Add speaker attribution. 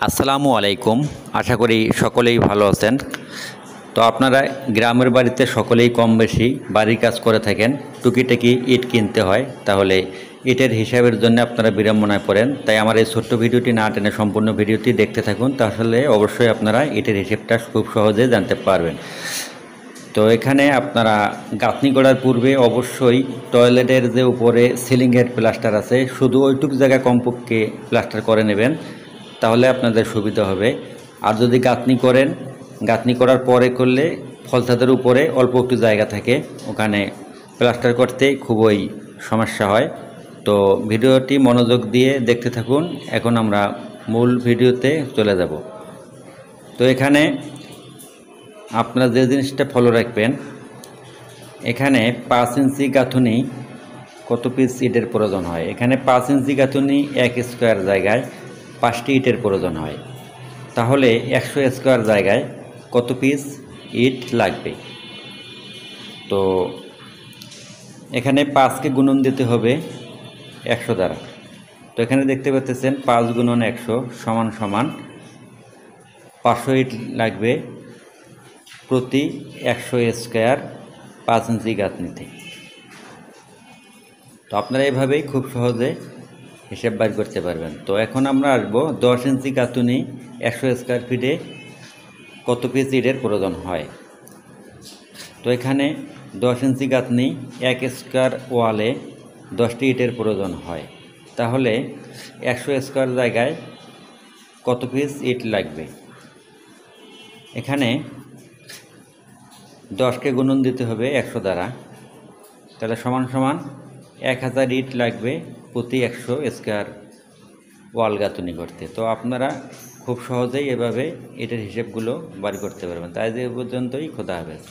Speaker 1: আসসালামু আলাইকুম। আশা করি সকলেই ভালো আছেন। তো আপনারা গ্রামের বাড়িতে সকলেই কম বেশি বাড়ির কাজ করে থাকেন, টুকিটাকি ইট কিনতে হয়, তাহলে ইটের হিসাবের জন্য আপনারা বিড়ম্বনায় পড়েন। তাই আমার এই ছোট্ট ভিডিওটি না টেনে সম্পূর্ণ ভিডিওটি দেখতে থাকুন, তাহলে অবশ্যই আপনারা ইটের হিসেবটা খুব সহজে জানতে পারবেন। তো এখানে আপনারা গাঁথনি করার পূর্বে অবশ্যই টয়লেটের যে উপরে সিলিংয়ের প্লাস্টার আছে শুধু ওইটুকু জায়গা কমপক্ষে প্লাস্টার করে নেবেন, তাহলে আপনাদের সুবিধা হবে। আর যদি গাঁথনি করেন, গাঁথনি করার পরে করলে ফলছাদের উপরে অল্প একটু জায়গা থাকে, ওখানে প্লাস্টার করতে খুবই সমস্যা হয়। তো ভিডিওটি মনোযোগ দিয়ে দেখতে থাকুন। এখন আমরা মূল ভিডিওতে চলে যাব। তো এখানে আপনারা যে জিনিসটা ফলো রাখবেন, এখানে 5 ইঞ্চি গাঁথুনি কত পিস ইটের প্রয়োজন হয়। এখানে 5 ইঞ্চি গাঁথুনি 1 স্কোয়ার জায়গায় 5টি ইটের প্রয়োজন হয়, তাহলে 100 স্কোয়ার জায়গায় কত পিস ইট লাগবে। তো এখানে 5কে গুণন দিতে হবে 100 দ্বারা। তো এখানে দেখতে পাচ্ছেন 5 গুণন 100 সমান সমান 500 ইট লাগবে প্রতি 100 স্কোয়ার 5 ইঞ্চি গাঁথনিতে। তো আপনারা এভাবেই খুব সহজে হিসাব বাইর করতে পারবেন। তো এখন আমরা আসবো 10 ইঞ্চি গাঁথুনি 100 স্কোয়ার ফিটে কত পিস ইটের প্রয়োজন হয়। তো এখানে 10 ইঞ্চি গাঁথনি 1 স্কোয়ার ওয়ালে 10টি ইটের প্রয়োজন হয়, তাহলে 100 স্কোয়ার জায়গায় কত পিস ইট লাগবে। এখানে 10কে গুণন দিতে হবে 100 দ্বারা, তাহলে সমান সমান 1000 ইট লাগবে প্রতি 100 স্কোয়ার ওয়াল গাঁথুনি করতে। তো আপনারা খুব সহজেই এভাবে এটার হিসেবগুলো বাড়ি করতে পারবেন। তাই যে পর্যন্তই, খোদা হাফেজ।